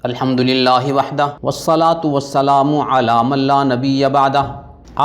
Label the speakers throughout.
Speaker 1: الحمدللہ وحدہ والصلاۃ والسلام علی من لا نبی بعدہ۔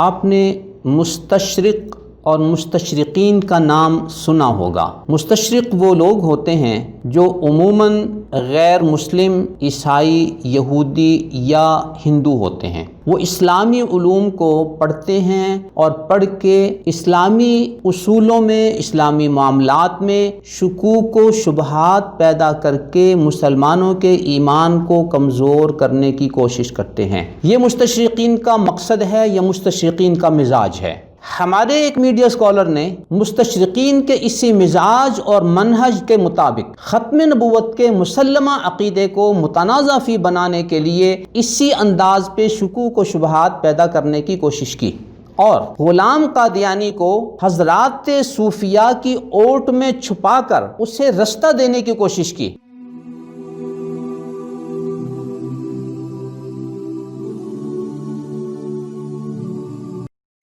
Speaker 1: آپ نے مستشرق اور مستشرقین کا نام سنا ہوگا۔ مستشرق وہ لوگ ہوتے ہیں جو عموماً غیر مسلم، عیسائی، یہودی یا ہندو ہوتے ہیں۔ وہ اسلامی علوم کو پڑھتے ہیں اور پڑھ کے اسلامی اصولوں میں، اسلامی معاملات میں شکوک و شبہات پیدا کر کے مسلمانوں کے ایمان کو کمزور کرنے کی کوشش کرتے ہیں۔ یہ مستشرقین کا مقصد ہے، یہ مستشرقین کا مزاج ہے۔ ہمارے ایک میڈیا اسکالر نے مستشرقین کے اسی مزاج اور منہج کے مطابق ختم نبوت کے مسلمہ عقیدے کو متنازع فی بنانے کے لیے اسی انداز پہ شکوک و شبہات پیدا کرنے کی کوشش کی اور غلام قادیانی کو حضرات صوفیاء کی اوٹ میں چھپا کر اسے رستہ دینے کی کوشش کی۔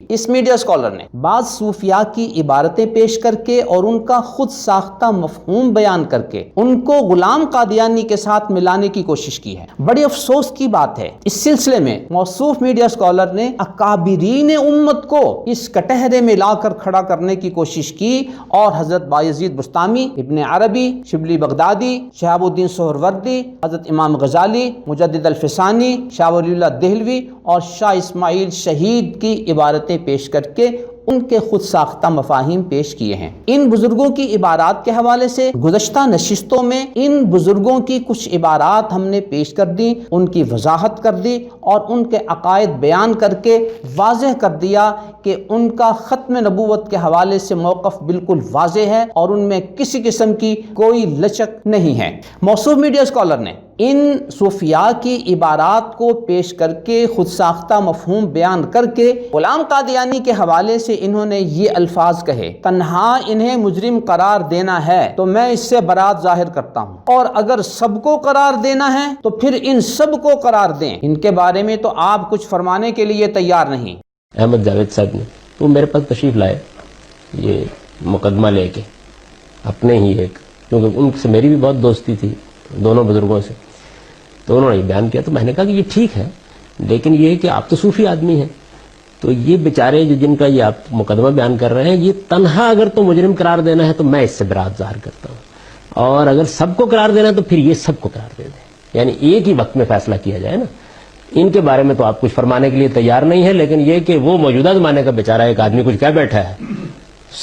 Speaker 1: اس میڈیا اسکالر نے بعض صوفیاء کی عبارتیں پیش کر کے اور ان کا خود ساختہ مفہوم بیان کر کے ان کو غلام قادیانی کے ساتھ ملانے کی کوشش کی ہے۔ بڑی افسوس کی بات ہے، اس سلسلے میں موصوف میڈیا اسکالر نے اکابرین امت کو اس کٹہرے میں لا کر کھڑا کرنے کی کوشش کی اور حضرت بایزید بستامی، ابن عربی، شبلی بغدادی، شہاب الدین سہروردی، حضرت امام غزالی، مجدد الفسانی، شاہ ولی اللہ دہلوی اور شاہ اسماعیل شہید کی عبارتیں پیش کر کے ان کے خود ساختہ مفاہیم پیش کیے ہیں۔ ان بزرگوں کی عبارات کے حوالے سے گزشتہ نشستوں میں ان بزرگوں کی کچھ عبارات ہم نے پیش کر دی، ان کی وضاحت کر دی اور ان کے عقائد بیان کر کے واضح کر دیا کہ ان کا ختم نبوت کے حوالے سے موقف بالکل واضح ہے اور ان میں کسی قسم کی کوئی لچک نہیں ہے۔ موصوف میڈیا اسکالر نے ان صوفیاء کی عبارات کو پیش کر کے خود ساختہ مفہوم بیان کر کے غلام قادیانی کے حوالے سے انہوں نے یہ الفاظ کہے: تنہا انہیں مجرم قرار دینا ہے تو میں اس سے برات ظاہر کرتا ہوں، اور اگر سب کو قرار دینا ہے تو پھر ان سب کو قرار دیں۔ ان کے بارے میں تو آپ کچھ فرمانے کے لیے تیار نہیں۔
Speaker 2: احمد جاوید صاحب نے وہ میرے پاس تشریف لائے یہ مقدمہ لے کے، اپنے ہی ایک، کیونکہ ان سے میری بھی بہت دوستی تھی دونوں بزرگوں سے، تو انہوں نے یہ بیان کیا تو میں نے کہا کہ یہ ٹھیک ہے، لیکن یہ کہ آپ تو صوفی آدمی ہیں، تو یہ بیچارے جو جن کا یہ آپ مقدمہ بیان کر رہے ہیں، یہ تنہا اگر تو مجرم قرار دینا ہے تو میں اس سے برات ظاہر کرتا ہوں، اور اگر سب کو قرار دینا ہے تو پھر یہ سب کو قرار دے دیں، یعنی ایک ہی وقت میں فیصلہ کیا جائے نا۔ ان کے بارے میں تو آپ کچھ فرمانے کے لیے تیار نہیں ہے، لیکن یہ کہ وہ موجودہ زمانے کا بیچارہ ایک آدمی کچھ کہہ بیٹھا ہے،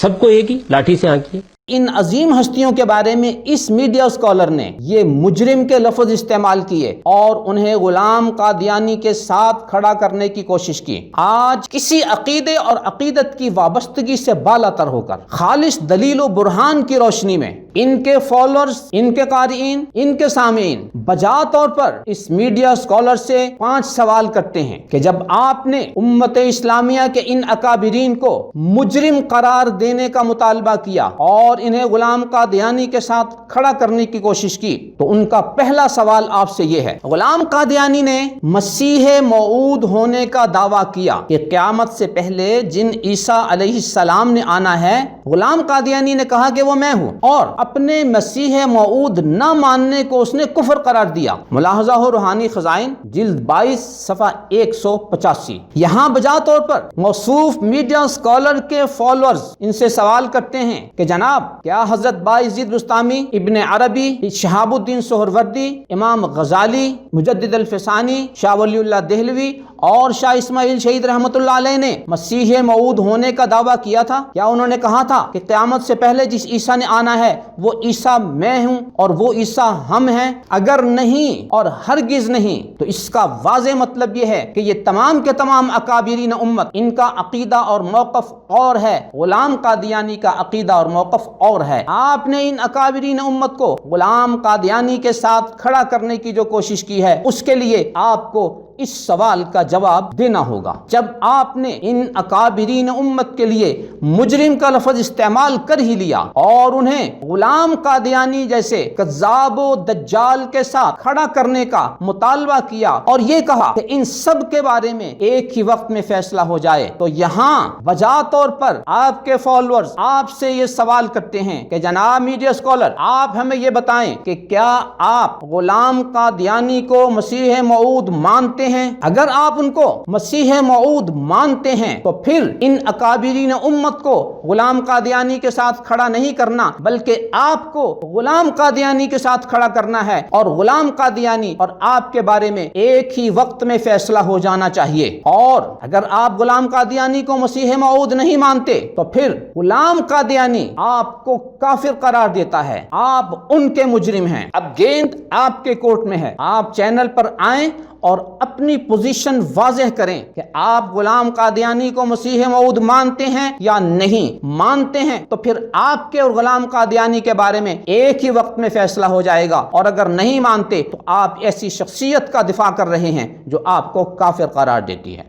Speaker 2: سب کو ایک ہی لاٹھی سے آنکھیے۔
Speaker 1: ان عظیم ہستیوں کے بارے میں اس میڈیا اسکالر نے یہ مجرم کے لفظ استعمال کیے اور انہیں غلام قادیانی کے ساتھ کھڑا کرنے کی کوشش کی۔ آج کسی عقیدے اور عقیدت کی وابستگی سے بالا تر ہو کر خالص دلیل و برہان کی روشنی میں ان کے فالوورز، ان کے قارئین، ان کے سامعین بجا طور پر اس میڈیا اسکالر سے 5 سوال کرتے ہیں کہ جب آپ نے امت اسلامیہ کے ان اکابرین کو مجرم قرار دینے کا مطالبہ کیا اور انہیں غلام قادیانی کے ساتھ کھڑا کرنے کی کوشش کی، تو ان کا پہلا سوال آپ سے یہ ہے: غلام قادیانی نے مسیح موعود ہونے کا دعویٰ کیا کہ قیامت سے پہلے جن عیسیٰ علیہ السلام نے آنا ہے، غلام قادیانی نے کہا کہ وہ میں ہوں، اور اپنے مسیح موعود نہ ماننے کو اس نے کفر قرار دیا۔ ملاحظہ ہو روحانی خزائن جلد 22 صفحہ 185۔ یہاں بجا طور پر موصوف میڈیا اسکالر کے فالوورز ان سے سوال کرتے ہیں کہ جناب، کیا حضرت بایزید بستامی، ابن عربی، شہاب الدین سہروردی، امام غزالی، مجدد الفسانی، شاہ ولی اللہ دہلوی اور شاہ اسماعیل شہید رحمۃ اللہ علیہ نے مسیح موعود ہونے کا دعویٰ کیا تھا؟ کیا انہوں نے کہا تھا کہ قیامت سے پہلے جس عیسیٰ نے آنا ہے وہ عیسیٰ میں ہوں اور وہ عیسیٰ ہم ہیں؟ اگر نہیں اور ہرگز نہیں تو اس کا واضح مطلب یہ ہے کہ یہ تمام کے تمام اکابرین امت، ان کا عقیدہ اور موقف اور ہے، غلام قادیانی کا عقیدہ اور موقف اور ہے۔ آپ نے ان اکابرین امت کو غلام قادیانی کے ساتھ کھڑا کرنے کی جو کوشش کی ہے، اس کے لیے آپ کو اس سوال کا جواب دینا ہوگا۔ جب آپ نے ان اکابرین امت کے لیے مجرم کا لفظ استعمال کر ہی لیا اور انہیں غلام قادیانی جیسے کذاب و دجال کے ساتھ کھڑا کرنے کا مطالبہ کیا اور یہ کہا کہ ان سب کے بارے میں ایک ہی وقت میں فیصلہ ہو جائے، تو یہاں وجہ طور پر آپ کے فالوورز آپ سے یہ سوال کرتے ہیں کہ جناب میڈیا اسکالر، آپ ہمیں یہ بتائیں کہ کیا آپ غلام قادیانی کو مسیح موعود مانتے ہیں؟ اگر آپ ان کو مسیح موعود مانتے ہیں تو پھر ان اکابرین امت کو غلام قادیانی کے ساتھ کھڑا نہیں کرنا، بلکہ آپ کو غلام قادیانی کے ساتھ کھڑا کرنا ہے اور غلام قادیانی اور آپ کے بارے میں ایک ہی وقت میں فیصلہ ہو جانا چاہیے۔ اور اگر آپ غلام قادیانی کو مسیح موعود نہیں مانتے تو پھر غلام قادیانی آپ کو کافر قرار دیتا ہے، آپ ان کے مجرم ہیں۔ اب گیند آپ کے کورٹ میں ہے، آپ چینل پر آئیں اور اپنی پوزیشن واضح کریں کہ آپ غلام قادیانی کو مسیح موعود مانتے ہیں یا نہیں مانتے ہیں، تو پھر آپ کے اور غلام قادیانی کے بارے میں ایک ہی وقت میں فیصلہ ہو جائے گا، اور اگر نہیں مانتے تو آپ ایسی شخصیت کا دفاع کر رہے ہیں جو آپ کو کافر قرار دیتی ہے۔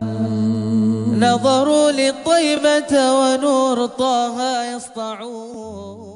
Speaker 3: نظروا للطيبة ونور طه يسطعون